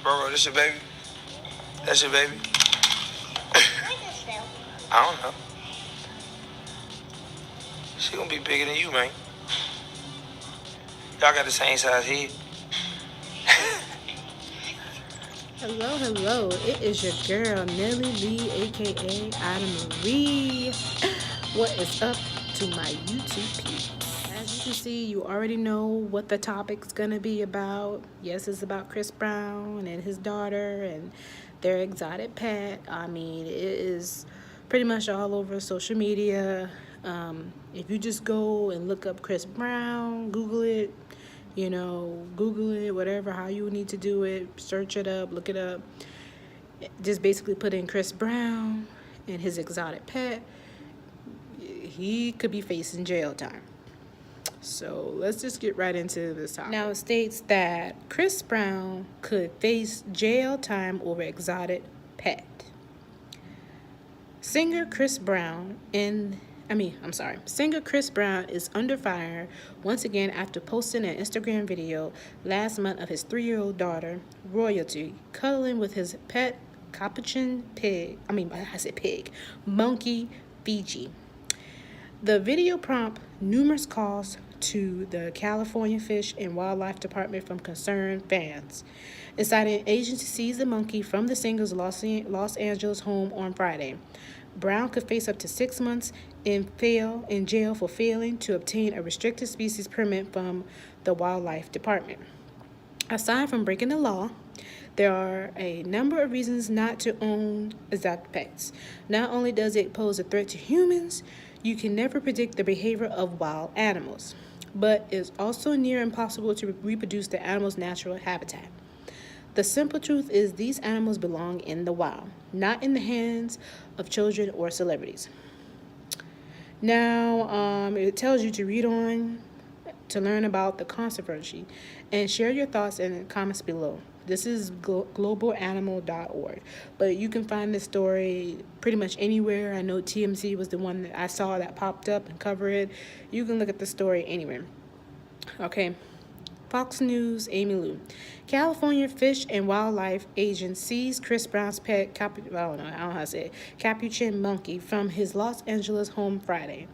Bro, this your baby? That's your baby? I don't know. She gonna be bigger than you, man. Y'all got the same size head. Hello, hello. It is your girl, Nelly Lee, aka Ida Marie. What is up to my YouTube peeps? As you can see, you already know what the topic's gonna be about. Yes, it's about Chris Brown and his daughter and their exotic pet. I mean, it is pretty much all over social media. If you just go and look up Chris Brown, Google it, Google it, whatever, how you need to do it, search it up, look it up. Just basically put in Chris Brown and his exotic pet. He could be facing jail time. So let's just get right into this topic. Now it states that Chris Brown could face jail time over exotic pet. Singer Chris Brown is under fire once again after posting an Instagram video last month of his 3-year-old daughter, Royalty, cuddling with his pet capuchin monkey, Fiji. The video prompted numerous calls to the California Fish and Wildlife Department from concerned fans. It cited an agency seized the monkey from the singer's Los Angeles home on Friday. Brown could face up to 6 months in jail for failing to obtain a restricted species permit from the Wildlife Department. Aside from breaking the law, there are a number of reasons not to own exotic pets. Not only does it pose a threat to humans, you can never predict the behavior of wild animals, but it's also near impossible to reproduce the animal's natural habitat. The simple truth is these animals belong in the wild, not in the hands of children or celebrities. Now, it tells you to read on to learn about the controversy and share your thoughts in the comments below. This is globalanimal.org, but you can find this story pretty much anywhere. I know TMZ was the one that I saw that popped up and covered it. You can look at the story anywhere. Okay. Fox News, Amy Lou. California Fish and Wildlife agent seized Chris Brown's pet capuchin monkey from his Los Angeles home Friday.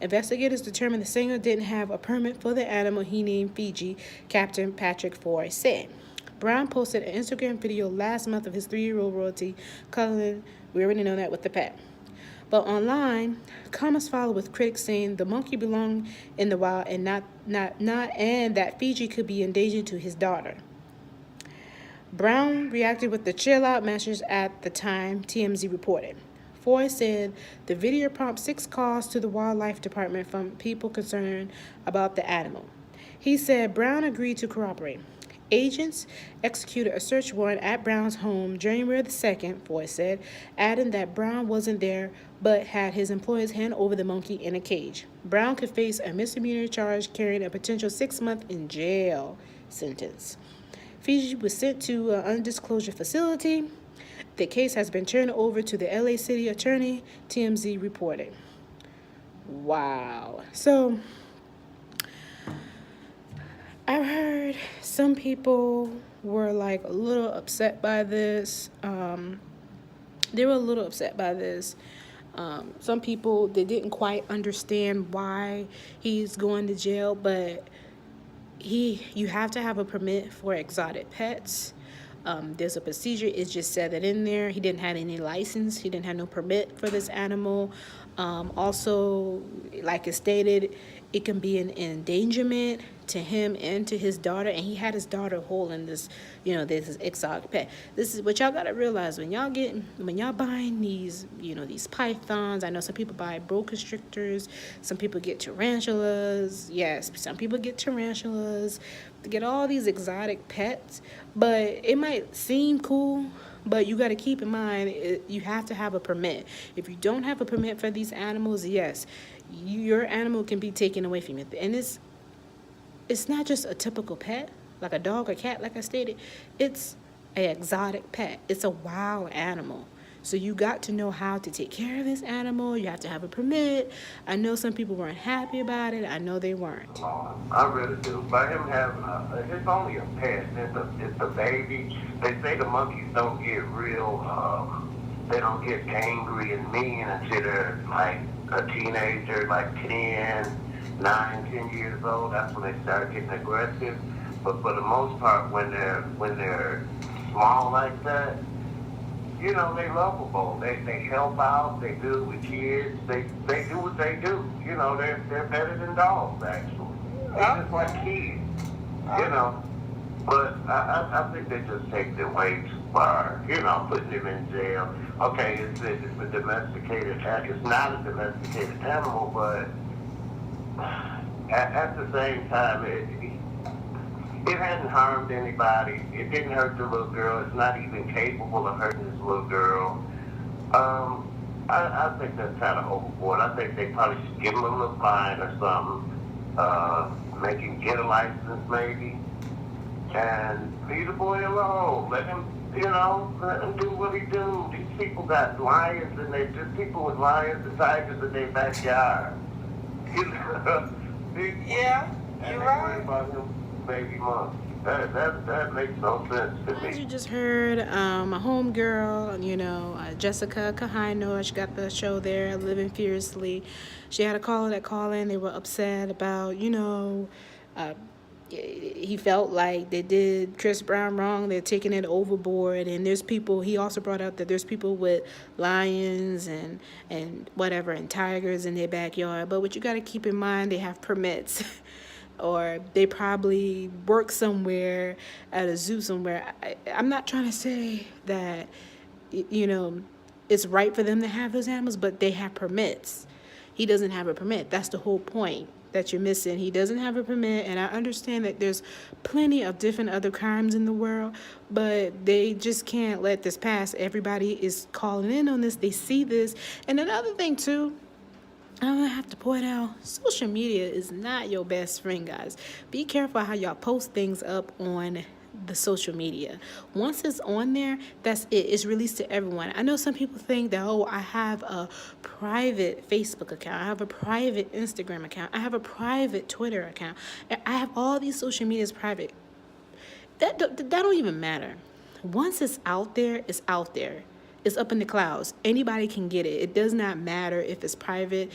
Investigators determined the singer didn't have a permit for the animal he named Fiji, Captain Patrick Foy said. Brown posted an Instagram video last month of his 3-year-old Royalty cuddling, we already know that, with the pet. But online, comments followed with critics saying the monkey belonged in the wild and and that Fiji could be endangered to his daughter. Brown reacted with the chill out message at the time, TMZ reported. Foy said the video prompted 6 calls to the Wildlife Department from people concerned about the animal. He said Brown agreed to cooperate. Agents executed a search warrant at Brown's home January the 2nd, Foy said, adding that Brown wasn't there but had his employees hand over the monkey in a cage. Brown could face a misdemeanor charge carrying a potential 6-month in jail sentence. Fiji was sent to an undisclosed facility. The case has been turned over to the LA City Attorney, TMZ reported. Wow. So I've heard some people were like a little upset by this. They were a little upset by this. Some people, they didn't quite understand why he's going to jail, but you have to have a permit for exotic pets. There's a procedure. It just said that in there. He didn't have any license. He didn't have no permit for this animal. Also, like it stated, it can be an endangerment to him and to his daughter. And he had his daughter holding this, this exotic pet. This is what y'all gotta realize when y'all buying these, these pythons. I know some people buy boa constrictors. Some people get tarantulas. Yes, some people get tarantulas. They get all these exotic pets, but it might seem cool. But you got to keep in mind, you have to have a permit. If you don't have a permit for these animals, yes, your animal can be taken away from you. And it's not just a typical pet, like a dog or cat, like I stated. It's an exotic pet. It's a wild animal. So you got to know how to take care of this animal. You have to have a permit. I know some people weren't happy about it. I know they weren't. I really do. By him having it's only a pet. It's a baby. They say the monkeys don't get they don't get angry and mean until they're like a teenager, like 10, 9, 10 years old. That's when they start getting aggressive. But for the most part, when they're small like that, you know, they lovable. They help out. They do with kids. They do what they do. You know, they're better than dogs actually. They're just like kids. You know. But I think they just take them way too far. You know, putting them in jail. Okay, it's a domesticated. It's not a domesticated animal, but at the same time, it hadn't harmed anybody. It didn't hurt the little girl. It's not even capable of hurting this little girl. I think that's kind of overboard. I think they probably should give him a little fine or something. Make him get a license maybe. And leave the boy alone. Let him, let him do what he do. These people got lions and just people with lions and tigers in their backyard. Yeah, you're right. About him, baby monkey. That makes no sense to me. As you just heard, my homegirl, Jessica Kahino, she got the show there, Living Fiercely. She had a caller that called in. They were upset about, he felt like they did Chris Brown wrong. They're taking it overboard. And there's people, he also brought up that there's people with lions and whatever and tigers in their backyard. But what you got to keep in mind, they have permits. Or they probably work somewhere at a zoo somewhere. I'm not trying to say that, it's right for them to have those animals, but they have permits. He doesn't have a permit. That's the whole point that you're missing. He doesn't have a permit, and I understand that there's plenty of different other crimes in the world, but they just can't let this pass. Everybody is calling in on this. They see this. And another thing, too, I'm going to have to point out, social media is not your best friend, guys. Be careful how y'all post things up on the social media. Once it's on there, that's it. It's released to everyone. I know some people think that, I have a private Facebook account. I have a private Instagram account. I have a private Twitter account. I have all these social medias private. That don't even matter. Once it's out there, it's out there. It's up in the clouds. Anybody can get it. It does not matter if it's private.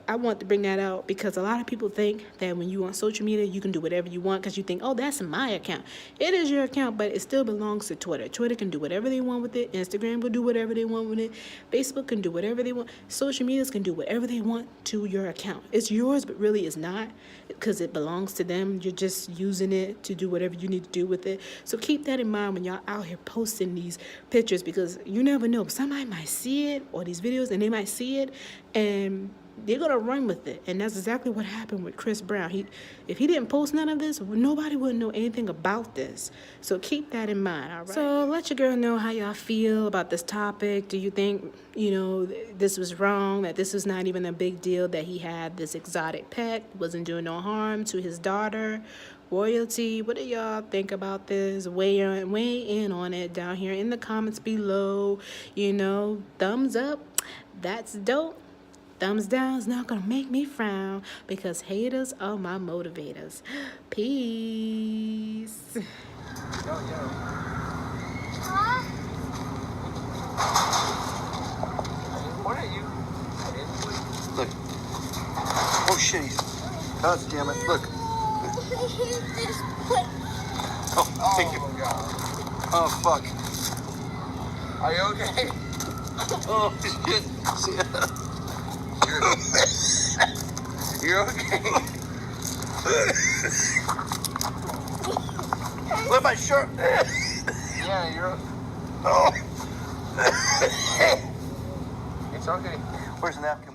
I want to bring that out because a lot of people think that when you're on social media, you can do whatever you want because you think, that's my account. It is your account, but it still belongs to Twitter. Twitter can do whatever they want with it. Instagram will do whatever they want with it. Facebook can do whatever they want. Social medias can do whatever they want to your account. It's yours, but really it's not because it belongs to them. You're just using it to do whatever you need to do with it. So keep that in mind when y'all out here posting these pictures because you never know. Somebody might see it or these videos and they might see it and they're going to run with it. And that's exactly what happened with Chris Brown. If he didn't post none of this, nobody would know anything about this. So keep that in mind, all right? So let your girl know how y'all feel about this topic. Do you think, this was wrong, that this was not even a big deal, that he had this exotic pet, wasn't doing no harm to his daughter? Royalty, what do y'all think about this? Weigh in on it down here in the comments below. Thumbs up. That's dope. Thumbs down is not going to make me frown because haters are my motivators. Peace. Yo. Huh? What are you? Look. Oh, shit. God damn it. Look. Oh, thank you. God. Oh, fuck. Are you okay? Oh, shit. See ya. You're okay. Where's my shirt? Yeah, you're. Oh. It's okay. Where's the napkin?